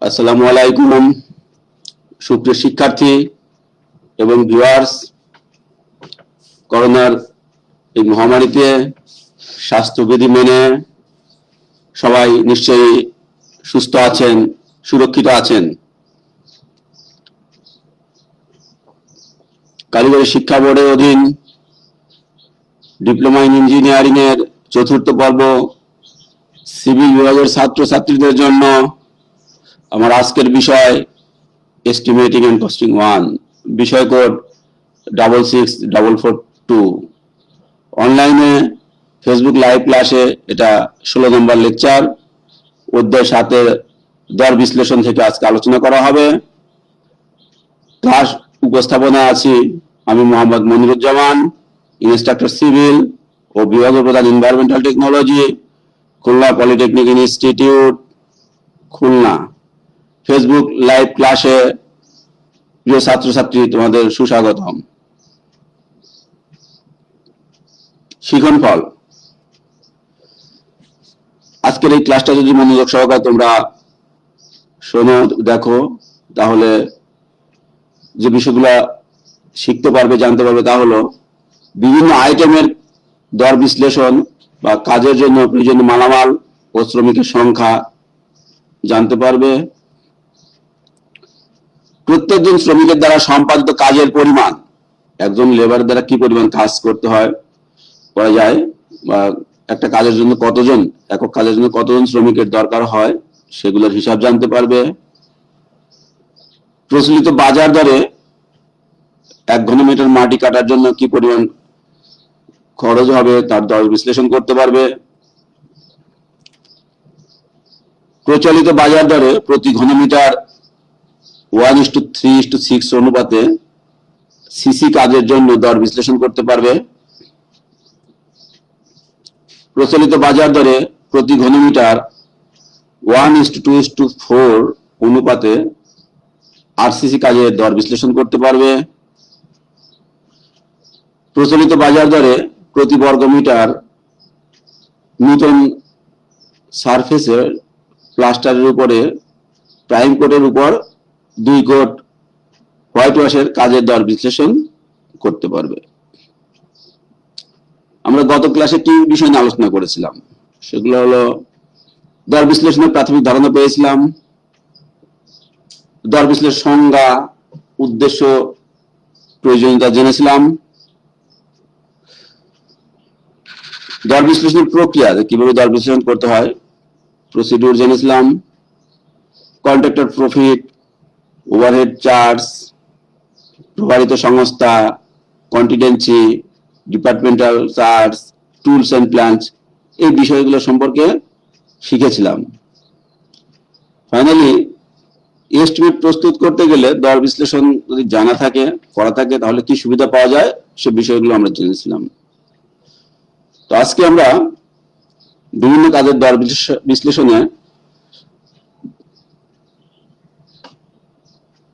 আসসালামু আলাইকুম সুপ্রিয় শিক্ষার্থী এবং ভিউয়ার্স, করোনার এই মহামারীতে স্বাস্থ্যবিধি মেনে সবাই নিশ্চয়ই সুস্থ আছেন, সুরক্ষিত আছেন। কারিগরি শিক্ষা বোর্ডের অধীন ডিপ্লোমা ইন ইঞ্জিনিয়ারিং এর চতুর্থ পর্ব সিভিল বিভাগের ছাত্রছাত্রীদের জন্য আমার আজকের বিষয় এস্টিমেটিং এন্ড কস্টিং 1, বিষয় কোড 66442। অনলাইনে ফেসবুক লাইভ ক্লাসে এটা 16 নম্বর লেকচার। অধ্যায় 7 দর বিশ্লেষণ থেকে আজকে আলোচনা করা হবে। ক্লাস উপস্থাপনা আছি আমি মোহাম্মদ মনিরুজ্জামান, ইনস্ট্রাক্টর সিভিল ও বিভাগীয় প্রধান environmental technology, Khulna polytechnic institute, Khulna. Facebook live ক্লাসে প্রিয় ছাত্রছাত্রী তোমাদের সুস্বাগতম। শিখন ফল, আজকের এই ক্লাসটা যদি মনোযোগ সহকারে তোমরা শোনো, দেখো, তাহলে যে বিষয়গুলো শিখতে পারবে, জানতে পারবে, তা হলো বিভিন্ন আইটেমের দর বিশ্লেষণ বা কাজের জন্য প্রয়োজনীয় মালামাল ও শ্রমিকের সংখ্যা জানতে পারবে। প্রত্যেকজন শ্রমিকের দ্বারা সম্পাদিত কাজের পরিমাণ, একজন লেবার দ্বারা কি পরিমাণ কাজ করতে হয় করা যায়, বা একটা কাজের জন্য কতজন, একক কাজের জন্য কতজন শ্রমিকের দরকার হয়, সেগুলোর হিসাব জানতে পারবে। প্রচলিত বাজার দরে 1 ঘনমিটার মাটি কাটার জন্য কি পরিমাণ খরচ হবে তার দর বিশ্লেষণ করতে পারবে। প্রচলিত বাজার দরে প্রতি ঘনমিটার 1:3:6 অনুপাতে সিসি কাজের জন্য দর বিশ্লেষণ করতে পারবে। প্রচলিত বাজার দরে প্রতি ঘনমিটার 1:2:4 অনুপাতে আরসিসি কাজের দর বিশ্লেষণ করতে পারবে। প্রচলিত বাজার দরে প্রতি বর্গমিটার নতুন সারফেসের প্লাস্টারের উপরে প্রাইম কোটের উপর 2 কোট হোয়াইট ওয়াশের কাজের দর বিশ্লেষণ করতে পারবে। আমরা গত ক্লাসে কি বিষয় নিয়ে আলোচনা করেছিলাম, সেগুলো হলো দর বিশ্লেষণের প্রাথমিক ধারণা পেয়েছিলাম, দর বিশ্লেষণ সংজ্ঞা, উদ্দেশ্য, প্রয়োজনীয়তা জেনেছিলাম, দর বিশ্লেষণের প্রক্রিয়া কিভাবে দর বিশ্লেষণ করতে হয় প্রসিডিউর জেনেছিলাম, কন্ট্রাক্টর প্রফিট, ওভারহেড চার্জ, প্রভাবিত সংস্থা, contingency, departmental charge, tools and plants, এই বিষয়গুলো সম্পর্কে শিখেছিলাম। ফাইনালি এস্টিমেট প্রস্তুত করতে গেলে দর বিশ্লেষণ যদি জানা থাকে, করা থাকে, তাহলে কি সুবিধা পাওয়া যায় সে বিষয়গুলো আমরা জেনেছিলাম। তো আজকে আমরা বিভিন্ন কাজের দর বিশ্লেষণে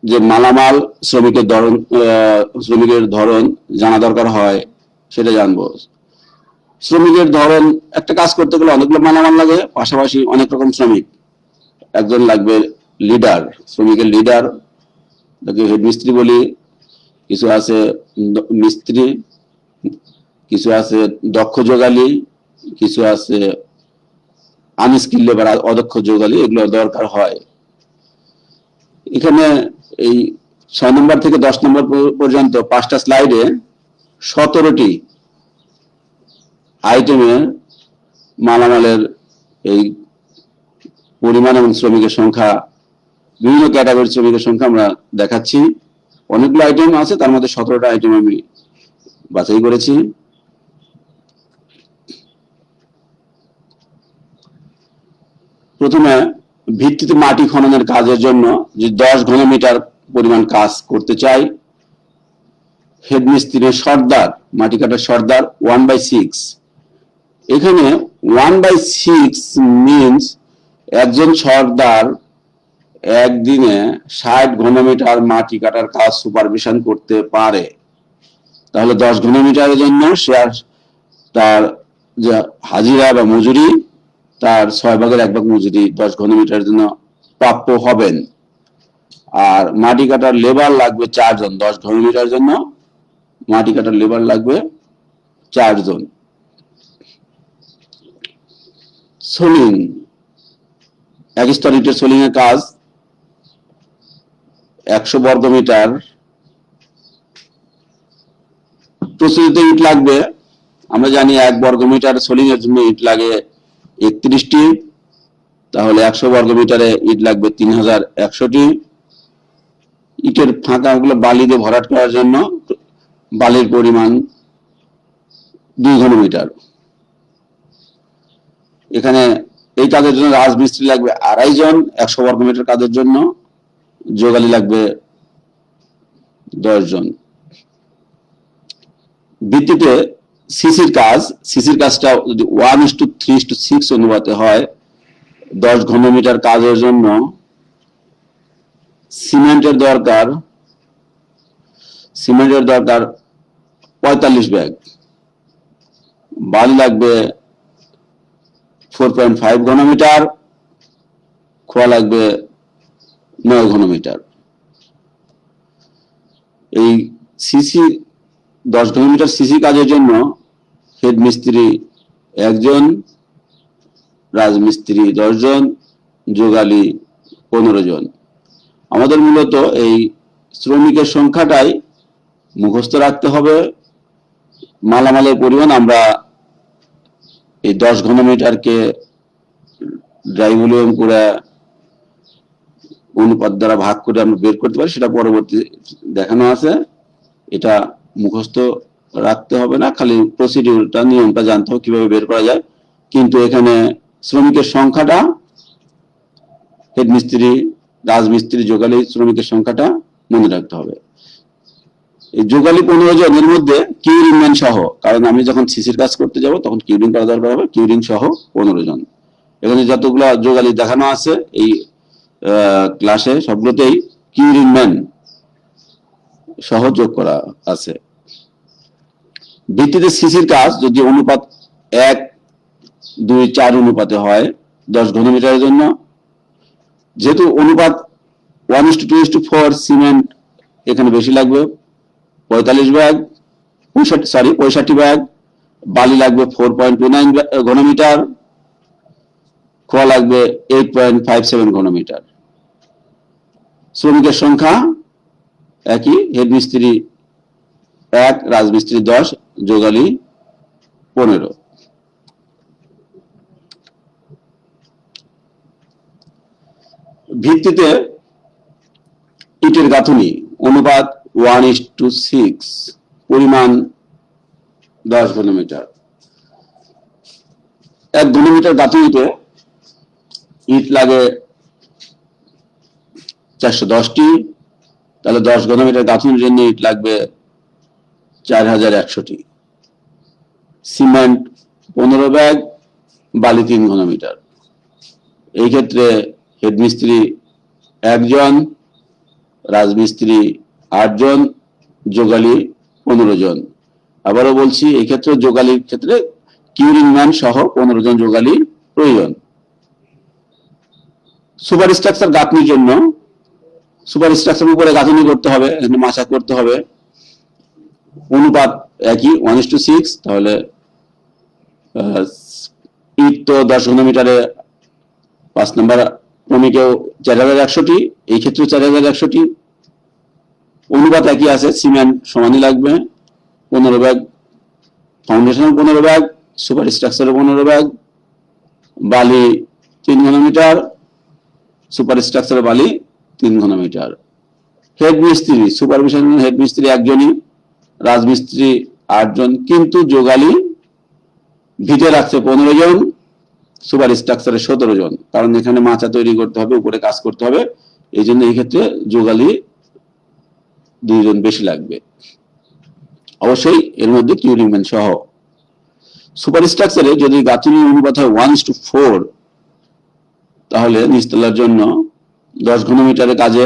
যে মালামাল, শ্রমিকের ধরন জানা দরকার হয় সেটা জানবো। শ্রমিকের ধরন, একটা কাজ করতে গেলে অনেকগুলো মালামাল লাগে, পাশাপাশি অনেক রকম শ্রমিক। একজন লাগবে লিডার, শ্রমিকের লিডার, তাকে হেড মিস্ত্রি বলি। কিছু আছে মিস্ত্রি, কিছু আছে দক্ষ যোগালী, কিছু আছে আনস্কিল লেবার, অদক্ষ যোগালী, এগুলো দরকার হয়। এখানে এই 6 নম্বর থেকে 10 নম্বর পর্যন্ত 5টা স্লাইডে 17টি আইটেমের মালামালের এই পরিমাণ এবং শ্রমিকের সংখ্যা, বিভিন্ন ক্যাটাগরির শ্রমিকের সংখ্যা আমরা দেখাচ্ছি। অনেকগুলো আইটেম আছে, তার মধ্যে 17টা আইটেম আমি বাছাই করেছি। প্রথমে ভিত্তিতে মাটি খননের কাজের জন্য যে 10 ঘনমিটার পরিমাণ কাজ করতে চাই, হেড মিস্ত্রির সর্দার, মাটি কাটার সর্দার 1/6। এখানে 1/6 মিনস একজন সর্দার একদিনে 60 ঘনমিটার মাটি কাটার কাজ সুপারভিশন করতে পারে। তাহলে 10 ঘনমিটারের জন্য সে তার যে হাজিরা বা মজুরি তার 6/1 মজুরি 10 ঘনমিটারের জন্য প্রাপ্য হবেন। আর মাটি কাটার লেবার লাগবে 4 জন, 10 ঘনমিটার জন্য মাটি কাটার লেবার লাগবে 4 জন। সোলিং, একস্তর ইটের সোলিং এর কাজ 100 বর্গমিটার। প্রস্তুত ইট লাগবে, আমরা জানি 1 বর্গমিটার সোলিং এর জন্য ইট লাগে 31টি, তাহলে 100 বর্গমিটারে ইট লাগবে 3100টি। ইটের ফাঁকাগুলো বালি দিয়ে ভরাট করার জন্য বালির পরিমাণ 2 ঘনমিটার। এখানে এই কাজের জন্য রাজমিস্ত্রি লাগবে 2.5 জন, 100 বর্গমিটার কাজের জন্য যোগালী লাগবে 10 জন। ভিত্তিতে সিসির কাজটা যদি 1:3:6 অনুপাতে হয়, 10 ঘনমিটার কাজের জন্য সিমেন্টের দরকার 45 ব্যাগ, বালি লাগবে 4.5 ঘনমিটার, খোয়া লাগবে 9 ঘনমিটার। এই সিসি 10 ঘনমিটার সিসি কাজের জন্য হেড মিস্ত্রি 1 জন, রাজমিস্ত্রি 10 জন, যোগালী 15 জন। আমাদের মূলত এই শ্রমিকের সংখ্যাটাই মুখস্থ রাখতে হবে। মালামালের পরিমাণ আমরা এই 10 ঘনমিটারকে ড্রাই ভলিউম করে অনুপাত দ্বারা ভাগ করে আমরা বের করতে পারি, সেটা পরবর্তী দেখানো আছে। এটা মুখস্থ রাখতে হবে না, খালি প্রসিডিউরটা, নিয়মটা জানতে হবে কিভাবে বের করা যায়। কিন্তু এখানে শ্রমিকের সংখ্যাটা হেড মিস্ত্রি, রাজমিস্ত্রি, যোগালী শ্রমিকের সংখ্যাটা মনে রাখতে হবে। এই যোগালী 15 জনের মধ্যে কিউরিং ম্যান সহ, কারণ আমি যখন সিসির কাজ করতে যাব তখন কিউরিং করা দরকার হবে, কিউরিং সহ 15 জন। এখানে যতগুলো যোগালী দেখানো আছে এই ক্লাসে সবগুলোতেই কিউরিং ম্যান সহ যোগ করা আছে। ভিত্তিতে সিসির কাজ যদি অনুপাত 1:2:4 অনুপাতে হয় 10 ঘনমিটারের জন্য, যেহেতু অনুপাত 1:2:4, সিমেন্ট এখানে বেশি লাগবে 65 ব্যাগ, বালি লাগবে 4.29 ঘনমিটার, খোয়া লাগবে 8.57 ঘনমিটার। শ্রমিকের সংখ্যা একই, হেড মিস্ত্রি 1, রাজমিস্ত্রি 10, যোগালী 15। ভিত্তিতে ইটের গাঁথুনি অনুপাত 1:6, পরিমাণ 10 ঘনমিটার। 1 ঘনমিটার গাঁথুনিতে ইট লাগে 410টি, তাহলে 10 ঘনমিটার গাঁথুনির জন্য ইট লাগবে 4100টি। সিমেন্ট 15 ব্যাগ, বালি 3 ঘনমিটার। এই ক্ষেত্রে হেড মিস্ত্রি 1 জন, রাজমিস্ত্রি 8 জন, যোগালী 15 জন। আবারও বলছি, এই ক্ষেত্রে যোগালীর ক্ষেত্রে কিউরিং ম্যান সহ 15 জন যোগালী প্রয়োজন। সুপার স্ট্রাকচার গাঁথনির জন্য সুপার স্ট্রাকচার উপরে গাঁথনি করতে হবে, এখানে মাচা করতে হবে। অনুপাত একই 1:6, তাহলে ইট তো 10 ঘনমিটারে 5 নম্বর ক্রমিকেও 4100টি, এই ক্ষেত্রে 4100টি। অনুপাত একই আছে, সিমেন্ট সমানই লাগবে 15 bag, foundation 15 bag, super structure 15 bag, বালি 3 ঘনমিটার, সুপার স্ট্রাকচার বালি 3 ঘনমিটার। হেড মিস্ত্রি, সুপারভিশন হেড মিস্ত্রি 1 জনই, রাজমিস্ত্রি 8 জন, কিন্তু যোগালী ভিটে রাখছে 15 জন, সুপার স্ট্রাকচারে 17 জন, কারণ এখানে মাচা তৈরি করতে হবে, উপরে কাজ করতে হবে, এই জন্য এই ক্ষেত্রে যোগালী 2 জন বেশি লাগবে। অবশ্যই এর মধ্যে কিউরিং ম্যান সহ। সুপার স্ট্রাকচারে যদি গাঁথনি অনুপাত হয় 1:4, তাহলে নিচতলার জন্য 10 ঘনমিটারের কাজে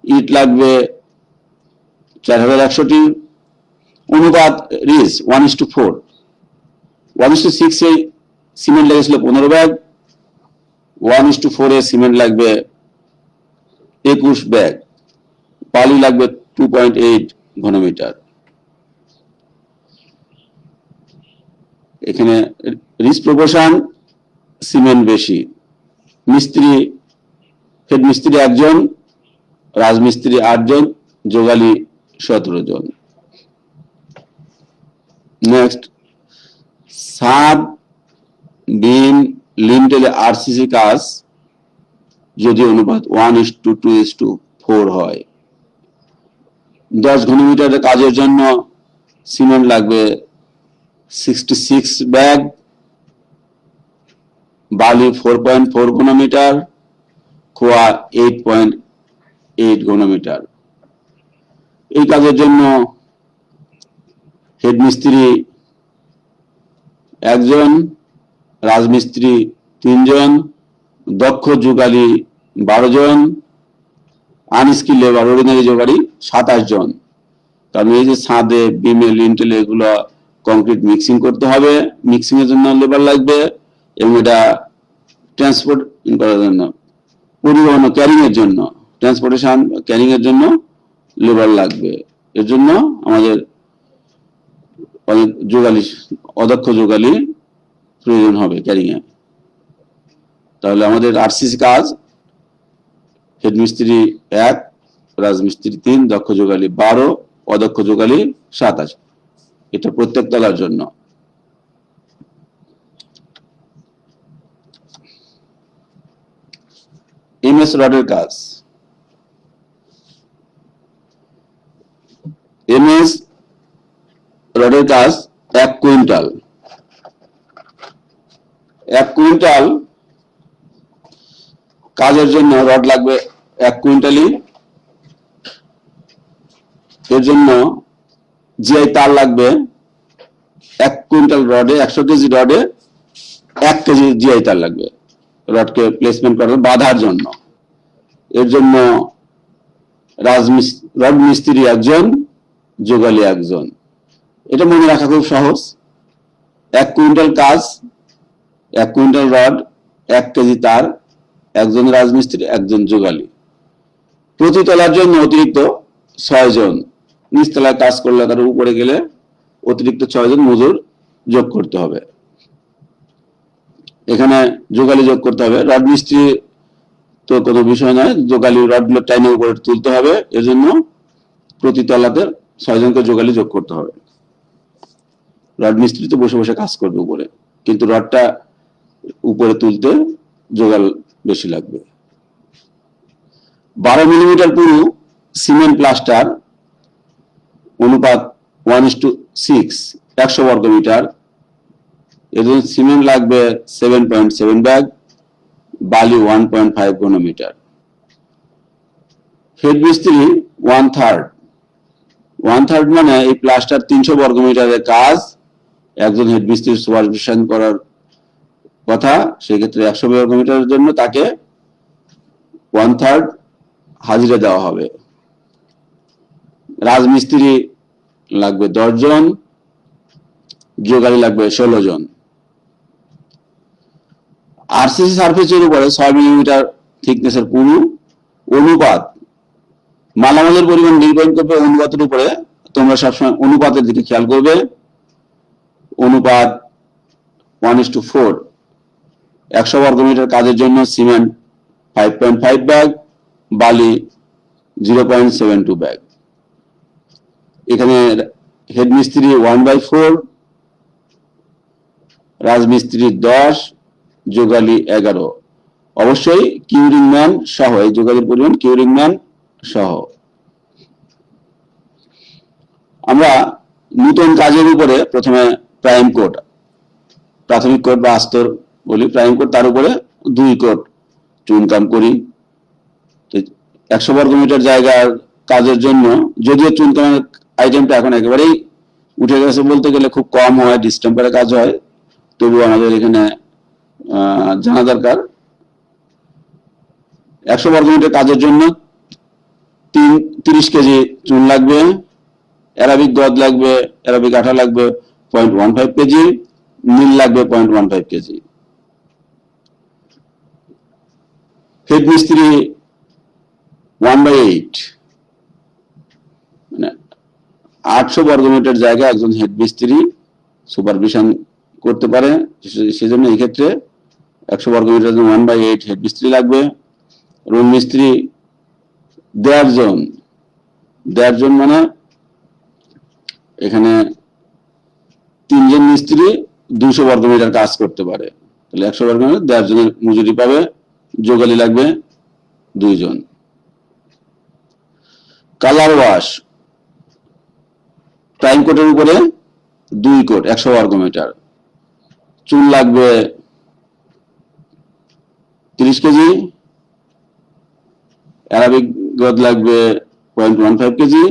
ইট লাগবে 4100টি। অনুপাত রিজ 1:4, 1:6 এ সিমেন্ট লেগেছিল 15 ব্যাগ, 1:4 সিমেন্ট লাগবে 21 ব্যাগ, বালি লাগবে 2.8 ঘনমিটার। এখানে রিস্ক প্রপোর্শন সিমেন্ট বেশি। মিস্ত্রি, হেড মিস্ত্রি 1 জন, রাজমিস্ত্রি 8 জন, যোগালী 17 জন। নেক্সট, ছাদ, বিম, লিন্টেলে আরসিসি কাজ যদি অনুপাত 1:2:4 হয়, 10 ঘনমিটারের কাজের জন্য সিমেন্ট লাগবে 66 ব্যাগ, বালি 4.4 ঘনমিটার, খোয়া 8.8 ঘনমিটার। এই কাজের জন্য হেড মিস্ত্রি 1 জন, রাজমিস্ত্রি 3 জন, দক্ষ যোগালী 12 জন, আনস্কিল লেবার অর্ডিনারি যোগালী 27 জন। কারণ এই যে ছাদে, বিমে, লিন্টেলে এগুলো কংক্রিট মিক্সিং করতে হবে, মিক্সিং এর জন্য লেবার লাগবে, এবং এটা ট্রান্সপোর্ট করার জন্য, পরিবহন ক্যারিং এর জন্য, ট্রান্সপোর্টেশন ক্যারিং এর জন্য লেবার লাগবে। এর জন্য আমাদের অনেক যোগালী, অদক্ষ যোগালী প্রয়োজন হবে ক্যারিং এ। তাহলে আমাদের আরসিসি কাজ হেড মিস্ত্রি 1, রাজমিস্ত্রি 3, দক্ষ যোগালী 12, অদক্ষ যোগালী 27। এটা প্রত্যেক তলার জন্য। এমএস রডের কাজ, এমএস রডের কাজ 1 কুইন্টাল। 1 কুইন্টাল কাজের জন্য রড লাগবে 1 কুইন্টালই। এর জন্য জিআই তার লাগবে 1 কুইন্টাল রডে, 100 কেজি রডে 1 কেজি জিআই তার লাগবে রডকে প্লেসমেন্ট করার, বাঁধার জন্য। এর জন্য রড মিস্ত্রি 1 জন, যোগালী 1 জন। এটা মনে রাখা খুব সহজ। 1 কুইন্টাল কাজ, 1 কুইন্টাল রড, 1 কেজি তার, 1 জন রাজমিস্ত্রি, 1 জন যোগালী। প্রতি তলার জন্য অতিরিক্ত 6 জন, নিচতলায় কাজ করলে তার উপরে গেলে অতিরিক্ত 6 জন মজুর যোগ করতে হবে। এখানে যোগালী যোগ করতে হবে। রড মিস্ত্রি তো কোনো বিষয় নয়, যোগালী রডগুলো টাইনে উপরে তুলতে হবে। এর জন্য প্রতি তলাতে 6 জনকে যোগালী যোগ করতে হবে। রড মিস্ত্রি তো বসে বসে কাজ করবে উপরে, কিন্তু রডটা উপরে তুলতে যোগাল বেশি লাগবে। 12 মিলিমিটার পুরু সিমেন্ট প্লাস্টার অনুপাত 1:6, 100 বর্গমিটার। এর জন্য সিমেন্ট লাগবে 7.7 ব্যাগ, বালি 1.5 ঘনমিটার। হেড মিস্ত্রি 1/3 মানে এই প্লাস্টার 300 বর্গমিটারের কাজ, একজন হেড মিস্ত্রির সুপারভিশন করার কথা। সেক্ষেত্রে 100 বর্গমিটারের জন্য তাকে 1/3 হাজিরা দেওয়া হবে। রাজমিস্ত্রি লাগবে 10 জন, যোগালী লাগবে 16 জন। আরসিসি সারফেসের উপরে 6 মিলিমিটার থিকনেসের পুরু অনুপাত, মালামালের পরিমাণ নির্ভর করবে অনুপাতের উপরে। তোমরা সবসময় অনুপাতের দিকে খেয়াল করবে। অনুপাত 1:4। 100 বর্গমিটার কাজের জন্য সিমেন্ট 5.5 ব্যাগ, বালি 0.72 ব্যাগ। এখানে হেড মিস্ত্রি 1/4, রাজমিস্ত্রি 10, যোগালী 11। অবশ্যই কিউরিং ম্যান সহ, এই যোগালীর পরিমাণ কিউরিং ম্যান সহ। আমরা নতুন কাজের উপরে প্রথমে প্রাইম কোট, প্রাথমিক কোট বা আস্তর বলি, প্রাইম কোট, তার উপরে 2 কোট চুনকাম করি। 100 বর্গমিটার জায়গার কাজের জন্য, যদিও চুনকামের আইটেমটা এখন একেবারেই উঠে গেছে বলতে গেলে, খুব কম হয়, ডিস্টেম্পারে কাজ হয়, তবুও আমাদের এখানে জানা দরকার। 100 বর্গমিটার কাজের জন্য 30 কেজি চুন লাগবে, অ্যারাবিক গদ লাগবে, অ্যারাবিক আঠা লাগবে 0.15 কেজি, নীল লাগবে 0.15 কেজি। হেড মিস্ত্রি 1/8, মানে 800 বর্গমিটার জায়গা একজন হেড মিস্ত্রি সুপারভিশন করতে পারে। সেজন্য এই ক্ষেত্রে 100 বর্গমিটার 1/8 হেড মিস্ত্রি লাগবে। রুম মিস্ত্রি 1.5 জন, 1.5 জন মানে এখানে 3 জন মিস্ত্রি 200 বর্গমিটার কাজ করতে পারে, তাহলে 100 বর্গমিটার 1.5 জনের মজুরি পাবে। যোগালি লাগবে 2 জন। কালার ওয়াশ প্রাইম কোটের উপরে 2 কোট 100 বর্গমিটার। চুন লাগবে 30 কেজি, অ্যারাবিক গদ লাগবে 0.15 কেজি।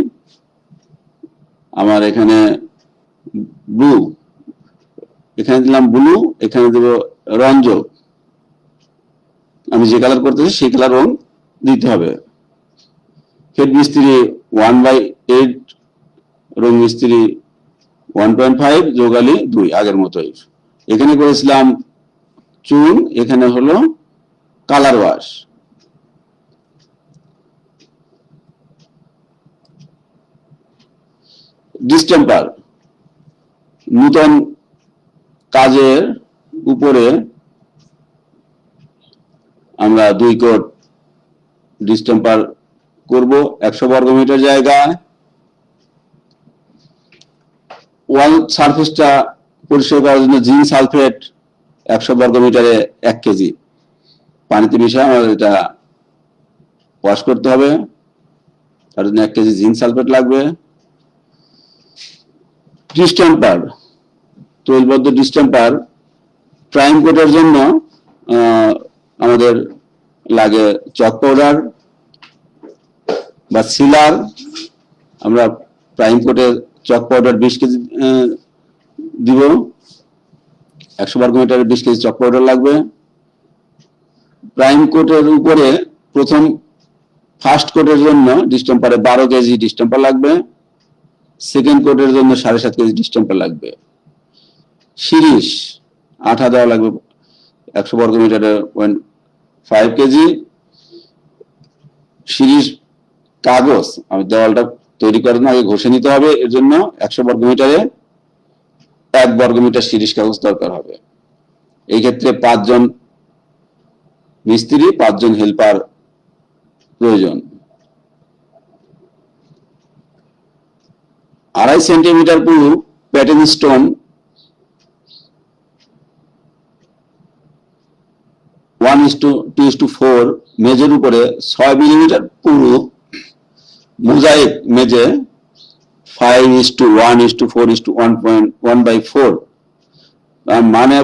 আমার এখানে ব্লু, এখানে দিলাম ব্লু, এখানে দেব রঞ্জক, আমি যে কালার করতেছি সেই কালার রং দিতে হবে। হেড মিস্ত্রি 1/8, রুম মিস্ত্রি 1.5, যোগালি 2, আগের মতোই। এখানে করেছিলাম চুন, এখানে হলো কালার ওয়াশ। ডিস্টেম্পার, নূতন কাজের উপরে আমরা 2 কোট ডিস্টেম্পার করব 100 বর্গমিটার জায়গায়। ওয়াল সারফেসটা পরিষ্কার করার জন্য জিঙ্ক সালফেট 100 বর্গমিটারে 1 কেজি পানিতে মিশিয়ে আমাদের এটা ওয়াশ করতে হবে, তার জন্য 1 কেজি জিঙ্ক সালফেট লাগবে। ডিস্টেম্পার, তৈলবদ্ধ ডিস্টেম্পার প্রাইম কোটের জন্য আমাদের লাগে চক পাউডার বা সিলার। আমরা প্রাইম কোটের চক পাউডার 20 কেজি দিব, 100 বর্গমিটারে 20 কেজি চক পাউডার লাগবে। প্রাইম কোটের উপরে প্রথম ফার্স্ট কোটের জন্য ডিস্টেম্পারে 12 কেজি ডিস্টেম্পার লাগবে, সেকেন্ড কোটের জন্য 7.5 কেজি ডিস্টেম্পার লাগবে। শিরিষ আঠা দেওয়া লাগবে 100 বর্গমিটারে 0.5 কেজি। শিরিষ কাগজ, আমি দেওয়ালটা তৈরি করার জন্য আগে ঘষে নিতে হবে, এর জন্য 100 বর্গমিটারে 1 বর্গমিটার শিরিষ কাগজ দরকার হবে। এই ক্ষেত্রে 5 জন মিস্ত্রি 5 জন হেল্পার প্রয়োজন। 2.5 সেন্টিমিটার পুরু প্যাটার্ন স্টোন 1:2:4 মেজের উপরে 6 মিলিমিটার পুরু মোজাইক মেজে 5:1:4:1.1/4, মানে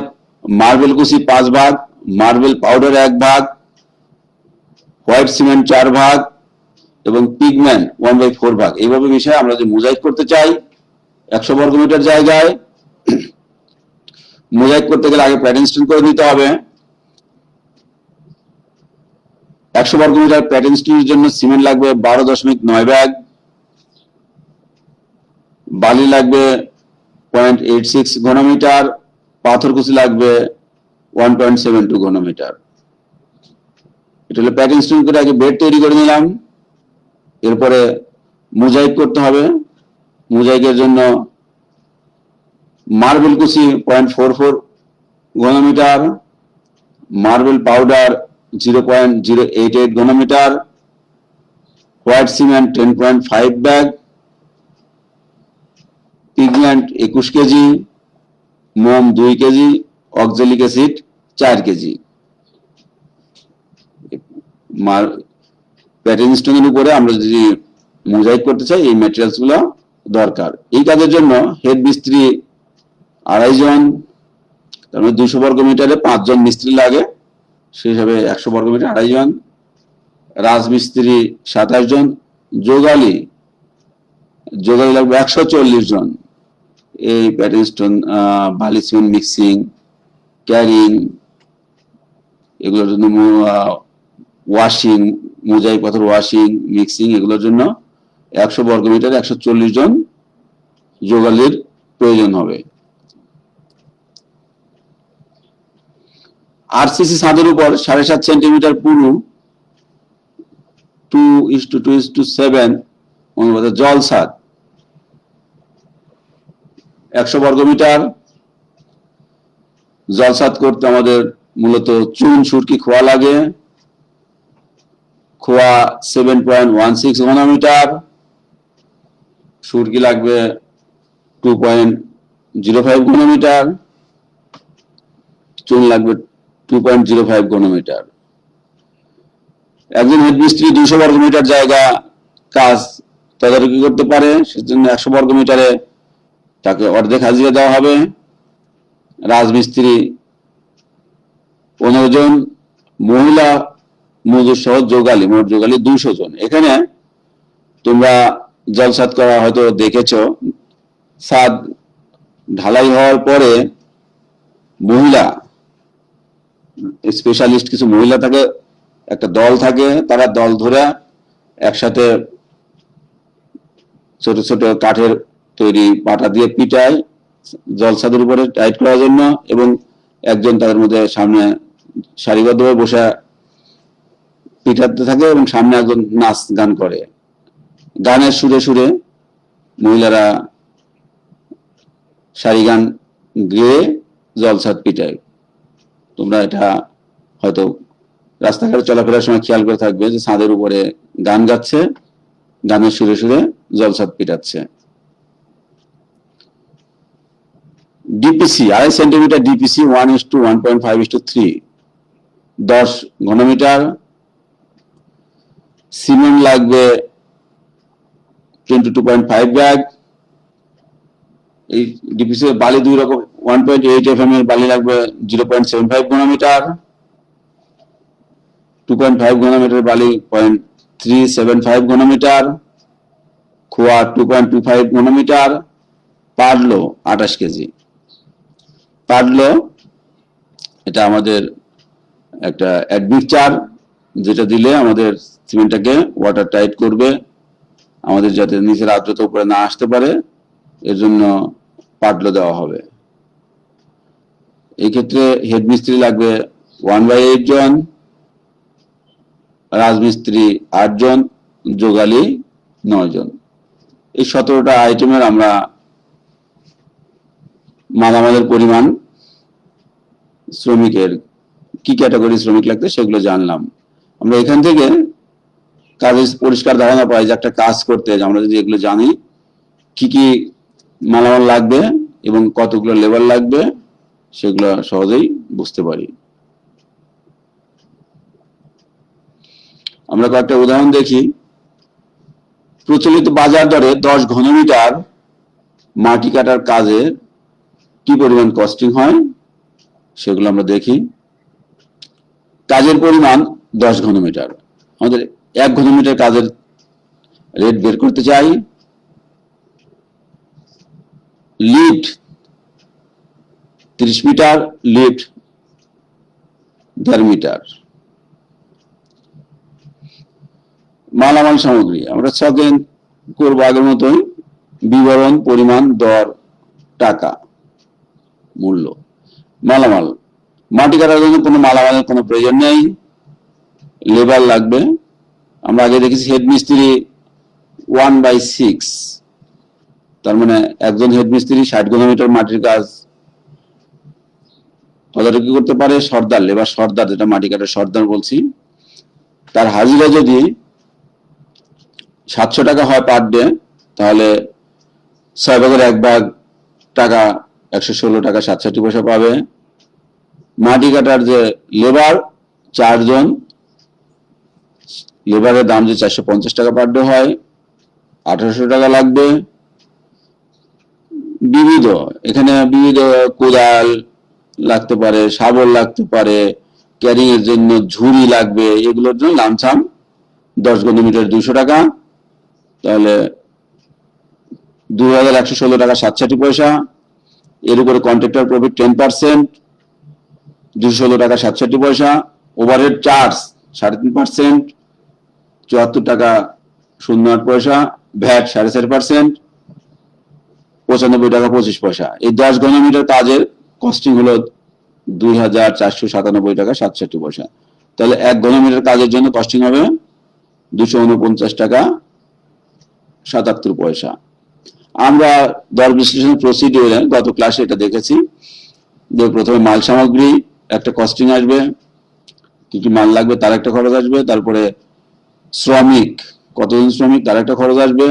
মার্বেল কুচি 5 ভাগ, মার্বেল পাউডার 1 ভাগ, হোয়াইট সিমেন্ট 4 ভাগ এবং পিগমেন্ট 1/4 ভাগ। এইভাবে মিশিয়ে আমরা যে মোজাইক করতে চাই 100 বর্গমিটার জায়গায়, মোজাইক করতে গেলে আগে প্যাটার্ন স্টোন করে নিতে হবে। 100 বর্গমিটার প্যাটার্ন স্টোনের জন্য সিমেন্ট লাগবে 12.9 ব্যাগ, বালি লাগবে 0.86 ঘনমিটার, পাথরকুচি লাগবে 1.72 ঘনমিটার। এটা হলো প্যাটার্ন স্টোন করে আগে বেড তৈরি করে নিলাম। এরপরে মোজাইক করতে হবে। মোজাইকের জন্য মার্বেল কুচি 0.44 ঘনমিটার, মার্বেল পাউডার 0.088 ঘনমিটার, white cement 10.5 bag, pigment 21 KG, মোম 2 KG, oxalic acid 4 KG. Pattern স্টোনের উপরে আমরা যদি মোজাইক করতে চাই এই ম্যাটেরিয়ালস গুলো দরকার। এই কাজের জন্য হেড মিস্ত্রি 2.5 জন, তার মানে 200 বর্গমিটারে 5 জন মিস্ত্রি লাগে, সেই হিসাবে 100 বর্গমিটার 2.5 জন। রাজমিস্ত্রি 27 জন, যোগালি লাগবে 140 জন। এই প্যাটার্ন স্টোন বালি সিমেন্ট মিক্সিং, ক্যারিং, এগুলোর জন্য ওয়াশিং, মোজাইক পাথর ওয়াশিং, মিক্সিং, এগুলোর জন্য 100 বর্গমিটারে 140 জন যোগালির প্রয়োজন হবে। আরসিসি ছাদের উপর 7.5 সেন্টিমিটার পুরু 2:2:7 অনুপাতে জল ছাদ 100 বর্গমিটার। জল ছাদ করতে আমাদের মূলত চুন সুরকি খোয়া লাগে, খোয়া 7.16 ঘনমিটার, সুরকি লাগবে 2.05 ঘনমিটার, চুন লাগবে 2.05 ঘনমিটার। একজন হেড মিস্ত্রি 200 বর্গমিটার জায়গা কাজ তদারকি করতে পারে, সেজন্য 100 বর্গমিটারে তাকে অর্ধেক হাজিরা দেওয়া হবে। রাজমিস্ত্রি 15 জন, মহিলা মজুর সহ যোগালী, মোট যোগালী 200 জন। এখানে তোমরা জলসাদ করা হয়তো দেখেছো, ছাদ ঢালাই হওয়ার পরে মহিলা স্পেশালিস্ট কিছু মহিলা থাকে, একটা দল থাকে, তারা দল ধরে একসাথে ছোট ছোট কাঠের তৈরি পাটা দিয়ে পিটায় জলসাদের উপরে টাইট করার জন্য, এবং একজন তাদের মধ্যে সামনে সারিবদ্ধভাবে বসে পিটাতে থাকে এবং সামনে একজন নাচ গান করে। গানের সুরে সুরে মহিলারা সারি গান গেয়ে জলসাদ পিটায়। তোমরা এটা হয়তো রাস্তাঘাটে চলাফেরার সময় খেয়াল করে থাকবে যে ছাদের উপরে গান গাচ্ছে, গানের সুরে সুরে জলসাদ পিটাচ্ছে। ডিপিসি 2.5 সেন্টিমিটার, ডিপিসি 1:1.5:3, 10 ঘনমিটার। সিমেন্ট লাগবে 22.5 ব্যাগ। এই ডিপিসি বালি দুই রকম, 1.8 FM এর বালি লাগবে 0.75 ঘনমিটার, 2.5 ঘনমিটার বালি 0.375 ঘনমিটার, খোয়া 2.25 ঘনমিটার, পাডলো 28 কেজি। পাডলো এটা আমাদের একটা অ্যাডমিক্সচার, যেটা দিলে আমাদের সিমেন্টটাকে ওয়াটার টাইট করবে, আমাদের যাতে নিচের আর্দ্রতা উপরে না আসতে পারে, এর জন্য পাডলো দেওয়া হবে। এই ক্ষেত্রে হেড মিস্ত্রি লাগবে 1/8 জন, রাজমিস্ত্রি 8 জন, যোগালী 9 জন। এই 17টা আইটেমের আমরা মালামালের পরিমাণ, শ্রমিকের কি ক্যাটাগরি শ্রমিক লাগবে সেগুলো জানলাম। আমরা এখান থেকে কাজের পরিষ্কার ধারণা পাই যে একটা কাজ করতে আমরা যদি এগুলো জানি, কি কি মালামাল লাগবে এবং কতগুলো লেবার লাগবে, সেগুলো সহজেই বুঝতে পারি। আমরা কয়েকটা উদাহরণ দেখি। প্রচলিত বাজার দরে 10 ঘনমিটার মাটি কাটার কাজে কি পরিমাণ কস্টিং হয় সেগুলো আমরা দেখি। কাজের পরিমাণ 10 ঘনমিটার, আমাদের 1 ঘনমিটার কাজের রেট বের করতে চাই। Lift 30 metre, lift 1.5 metre. মালামাল সামগ্রী আমরা ছকে করবো আগের মতোই, বিবরণ, পরিমাণ, দর, টাকা, মূল্য। মালামাল, মাটি কাটার জন্য কোনো মালামালের কোনো প্রয়োজন নেই, লেবার লাগবে। আমরা আগে দেখেছি হেড মিস্ত্রি 1/6, তার মানে একজন হেড মিস্ত্রি 60 ঘনমিটার মাটির কাজ তদারকি করতে পারে। সর্দার, লেবার সর্দার, যেটা মাটি কাটার সর্দার বলছি, তার হাজিরা যদি 700 টাকা হয় পার ডে, তাহলে 6 ভাগের 1 ভাগ টাকা 116 টাকা 67 পয়সা পাবে। মাটি কাটার যে লেবার 4 জন, লেবারের দাম যে 450 টাকা পার ডে হয়, 1800 টাকা লাগবে। বিবিধ, এখানে বিবিধ কোদাল লাগতে পারে, শাবল লাগতে পারে, ক্যারিং এর জন্য ঝুড়ি লাগবে, এগুলোর জন্য লামসাম 10 ঘনমিটার 200 টাকা, তাহলে 2116 টাকা 67 পয়সা। এর উপরে কন্ট্রাক্টর প্রফিট 10%, 216 টাকা 67 পয়সা। ওভারহেড চার্জ 3.5%, 74 টাকা 08 পয়সা। ভ্যাট 4.5%, 95 টাকা 25 পয়সা। এই 10 ঘনমিটার কাজের কস্টিং হলো 2497 টাকা 67 পয়সা। তাহলে 1 ঘনমিটার কাজের জন্য কস্টিং হবে 249 টাকা 77 পয়সা। আমরা দর বিশ্লেষণ প্রসিডিউরে গত ক্লাসে এটা দেখেছি যে প্রথমে মাল সামগ্রী একটা কস্টিং আসবে, কি কি মাল লাগবে তার একটা খরচ আসবে, তারপরে শ্রমিক, কতজন শ্রমিক তার একটা খরচ আসবে,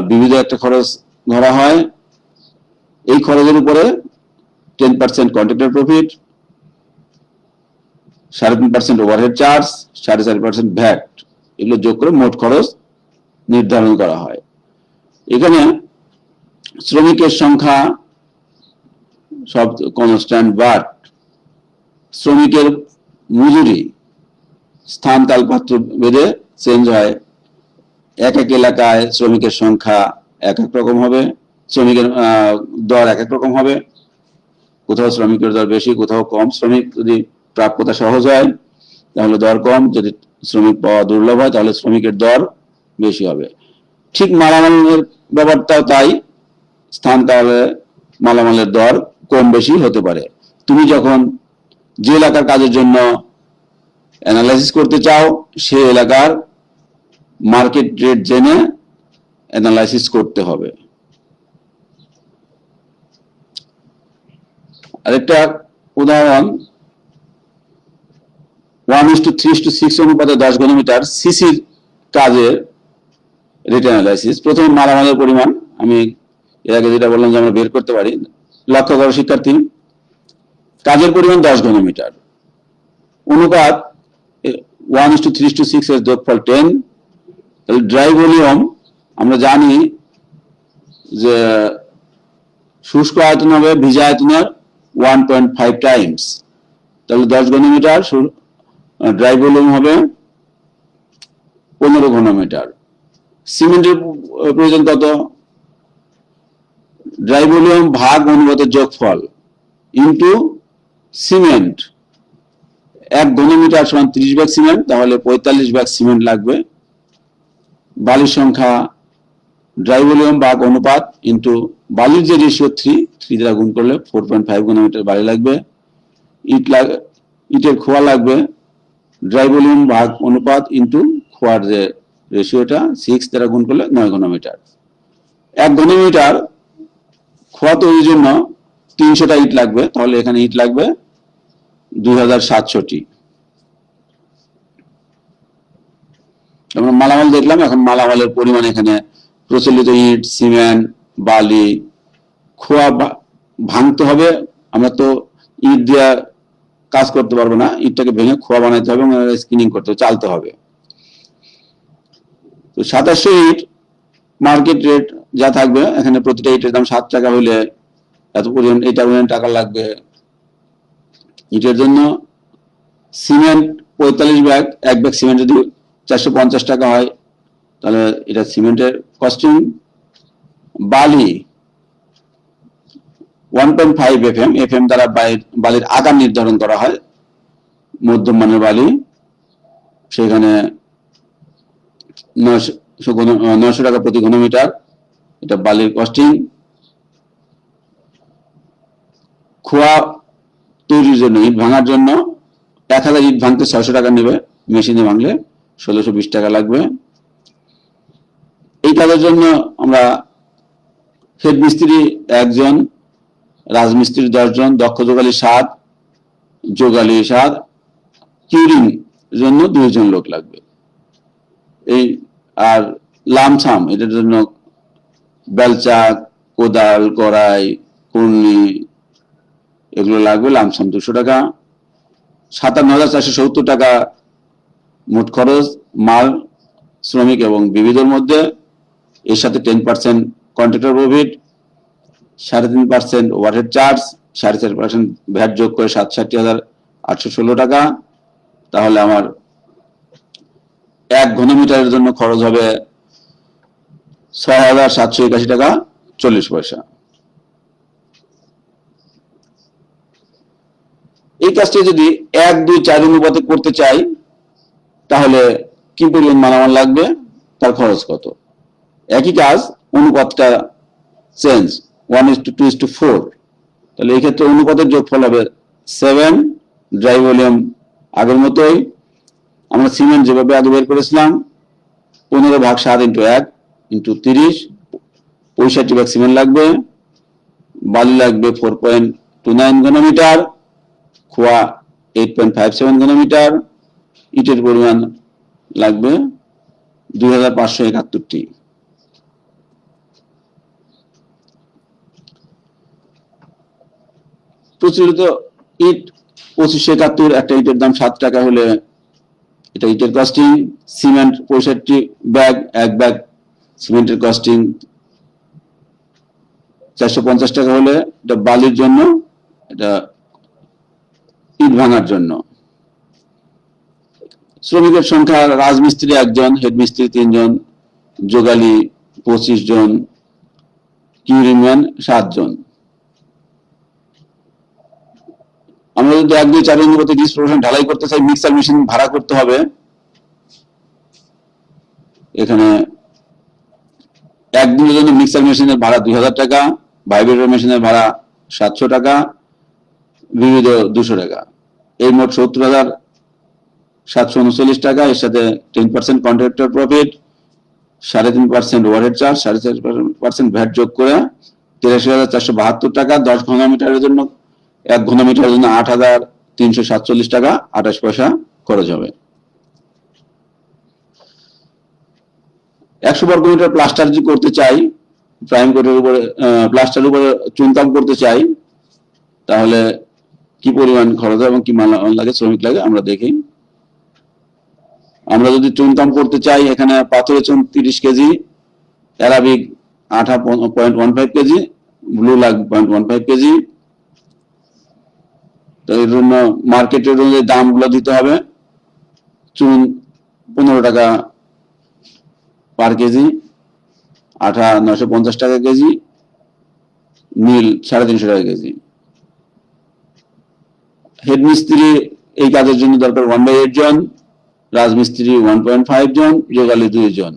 বিবিধ একটা খরচ ধরা হয়। এই খরচের উপরে 10% contractor profit, 3.5% overhead charge, 4.5% VAT, এগুলো যোগ করে মোট খরচ নির্ধারণ করা হয়। এখানে শ্রমিকের সংখ্যা সব কনস্ট্যান্ট, বাট শ্রমিকের মজুরি স্থান কাল পাত্র ভেদে চেঞ্জ হয়। এক এক এলাকায় শ্রমিকের সংখ্যা এক এক রকম হবে, শ্রমিকের দর এক এক রকম হবে। কোথাও শ্রমিকের দর বেশি, কোথাও কম। শ্রমিক যদি প্রাপ্যতা সহজ হয় তাহলে দর কম, যদি শ্রমিক পাওয়া দুর্লভ হয় তাহলে শ্রমিকের দর বেশি হবে। ঠিক মালামালের ব্যাপারটাও তাই, স্থান কালে মালামালের দর কম বেশি হতে পারে। তুমি যখন যে এলাকার কাজের জন্য অ্যানালাইসিস করতে চাও সেই এলাকার মার্কেট রেট জেনে অ্যানালাইসিস করতে হবে। আরেকটা উদাহরণ, 1:3:6 অনুপাতে 10 ঘনমিটার সিসির কাজের রেট অ্যানালাইসিস। প্রথমে মালামালের পরিমাণ আমি এর আগে যেটা বললাম যে আমরা বের করতে পারি। লক্ষ্য করো শিক্ষার্থী, কাজের পরিমাণ 10 ঘনমিটার, অনুপাত 1:3:6 এর যোগফল 10। তাহলে ড্রাই ভলিউম আমরা জানি যে শুষ্ক আয়তন হবে ভিজা আয়তনের 1.5 টাইমস। তাহলে 10 ঘনমিটার ড্রাই ভলিউম হবে 15 ঘনমিটার। সিমেন্টের প্রয়োজন কত? ড্রাই ভলিউম ভাগ অনুপাতের যোগফল ইন্টু সিমেন্ট। 1 ঘনমিটার সমান 30 ব্যাগ সিমেন্ট, তাহলে 45 ব্যাগ সিমেন্ট লাগবে। বালির সংখ্যা ড্রাই ভলিউম ভাগ অনুপাত ইন্টু বালির যে রেশিও 3 দ্বারা গুণ করলে 4.5 ঘনমিটার বালি লাগবে। ইটের খোয়া লাগবে ড্রাই ভলিউম ভাগ অনুপাত ইন্টু খোয়ার যে রেশিওটা 6 দ্বারা গুণ করলে 9 ঘনমিটার। 1 ঘনমিটার খোয়া তৈরির জন্য 300টা ইট লাগবে, তাহলে এখানে ইট লাগবে 2700টি। আমরা মালামাল দেখলাম, এখন মালামালের পরিমাণ এখানে প্রচলিত ইট, সিমেন্ট, বালি, খোয়া ভাঙতে হবে। আমরা তো ইট দিয়ে কাজ করতে পারবো না, ইটটাকে ভেঙে খোয়া বানাইতে হবে এবং স্কিনিং করতে হবে, চালতে হবে। তো 2700 ইট মার্কেট রেট যা থাকবে, এখানে প্রতিটা ইটের দাম 7 টাকা হলে এত পরিমাণ এটা টাকা লাগবে। ইটের জন্য সিমেন্ট 45 ব্যাগ, 1 ব্যাগ সিমেন্ট যদি 450 টাকা হয় তাহলে এটা সিমেন্টের কস্টিং। বালি 1.5 FM দ্বারা বালির আগাম নির্ধারণ করা হয়, মধ্যম মানের বালি, সেখানে 900 টাকা প্রতি ঘনমিটার, এটা বালির কস্টিং। খোয়া তৈরির জন্য, ইট ভাঙার জন্য 1000 ইট ভাঙতে 600 টাকা নেবে, মেশিনে ভাঙলে 1620 টাকা লাগবে। এই কাজের জন্য আমরা হেড মিস্ত্রি 1 জন, রাজমিস্ত্রি 10 জন, দক্ষ যোগালী 7, যোগালী 7, কিউরিং জন্য 2 জন লোক লাগবে। এই আর লামসাম এটার জন্য বেলচা, কোদাল, কড়াই, কুর্নি এগুলো লাগবে, লামসাম 200 টাকা। 57,470 টাকা মোট খরচ মাল, শ্রমিক এবং বিবিধের মধ্যে। এর সাথে 10% contractor profit, 3.5% overhead charge, 4.5% VAT যোগ করে 67,816 টাকা। তাহলে আমার 1 ঘনমিটারের জন্য খরচ হবে 6,781 টাকা 40 পয়সা। এই কাজটি যদি 1-2-4 অনুপাতে করতে চাই তাহলে কি পরিমাণ মালামাল লাগবে, তার খরচ কত? একই কাজ, অনুপাতটা চেঞ্জ, 1:2:4। তাহলে এই ক্ষেত্রে অনুপাতের যোগফল হবে 7, ড্রাই ভলিউম আগের মতোই। আমরা সিমেন্ট যেভাবে আগে বের করেছিলাম 15/7 × 1 × 30, 65 ব্যাগ সিমেন্ট লাগবে, বালি লাগবে 4.29 ঘনমিটার, খোয়া 8.57 ঘনমিটার, ইটের পরিমাণ লাগবে 2571টি। প্রচলিত ইট 2571, একটা ইটের দাম 7 টাকা হলে এটা ইটের কস্টিং। সিমেন্ট 65 ব্যাগ, এক ব্যাগ সিমেন্টের কস্টিং 450 টাকা হলে এটা বালির জন্য, এটা ইট ভাঙার জন্য। শ্রমিকের সংখ্যা রাজমিস্ত্রি 1 জন, হেডমিস্ত্রি 3 জন, যোগালী 25 জন, কিউরিম্যান 7 জন। আমরা যদি 1, 2, 4 নম্বর থেকে ডিসপ্রোপোর্শন ঢালাই করতে চাই, মিক্সার মেশিন ভাড়া করতে হবে। এখানে একদিনের জন্য মিক্সার মেশিনের ভাড়া 2000 টাকা, ভাইব্রেটর মেশিনের ভাড়া 700 টাকা, বিবিধ 200 টাকা, এই মোট 70,739 টাকা। এর সাথে 10% contractor profit, 3.5% overhead charge, 4.5% VAT যোগ করে 83,472 টাকা। 10 ঘনমিটারের জন্য 1 ঘনমিটারের জন্য 8,347 টাকা 28 পয়সা খরচ হবে। 100 বর্গমিটার প্লাস্টার যদি করতে চাই, প্রাইম কোটের উপরে প্লাস্টারের উপরে চুনকাম করতে চাই, তাহলে কি পরিমাণ খরচ এবং কি মাল লাগে, শ্রমিক লাগে আমরা দেখি। আমরা যদি চুনকাম করতে চাই, এখানে পাথরের চুন 30 কেজি, অ্যারাবিক আঠা 0.15 কেজি, ব্লু লাগ 0.15 কেজি। তো এর জন্য মার্কেটের অনুযায়ী দামগুলো দিতে হবে। চুন 15 টাকা পার কেজি, আঠা 950 টাকা কেজি, নীল 350 টাকা কেজি। হেডমিস্ত্রি এই কাজের জন্য দরকার 1/8 জন, রাজমিস্ত্রি 1.5 জন, যোগালী 2 জন।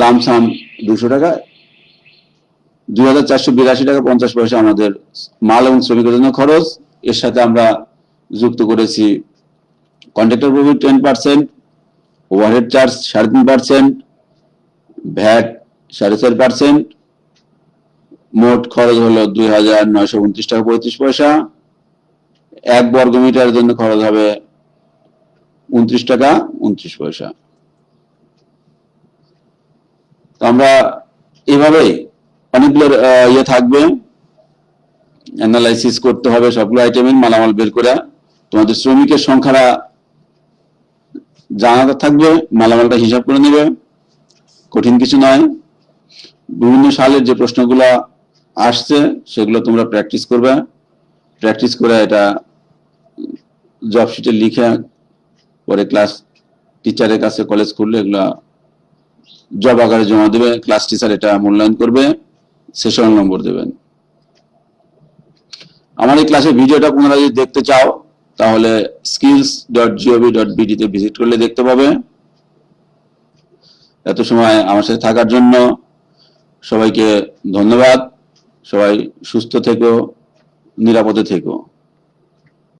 লামসাম 200 টাকা, 2482 টাকা 50 পয়সা আমাদের মাল এবং শ্রমিকের জন্য খরচ। এর সাথে আমরা যুক্ত করেছি contractor profit 10%, overhead charge 3.5%, VAT 4.5%। মোট খরচ হলো 2929 টাকা 35 পয়সা। 1 বর্গমিটারের জন্য খরচ হবে 29 টাকা 29 পয়সা। তো আমরা এভাবেই অনেকগুলো থাকবে, অ্যানালাইসিস করতে হবে সবগুলো আইটেমের মালামাল বের করে। তোমাদের শ্রমিকের সংখ্যাটা জানা থাকবে, মালামালটা হিসাব করে নেবে, কঠিন কিছু নয়। বিভিন্ন সালের যে প্রশ্নগুলো আসছে সেগুলো তোমরা প্র্যাকটিস করবে, প্র্যাকটিস করে এটা জব শিটে লিখে পরে ক্লাস টিচারের কাছে কলেজ খুললে এগুলা জব আকারে জমা দেবে। ক্লাস টিচার এটা মূল্যায়ন করবে, সেশন নম্বর দেবেন। আমার এই ক্লাসের ভিডিওটা পুনরায় যদি দেখতে চাও তাহলে skills.gov.bd তে ভিজিট করলে দেখতে পাবে। এত সময় আমার সাথে থাকার জন্য সবাইকে ধন্যবাদ। সবাই সুস্থ থেকো, নিরাপদে থেকো।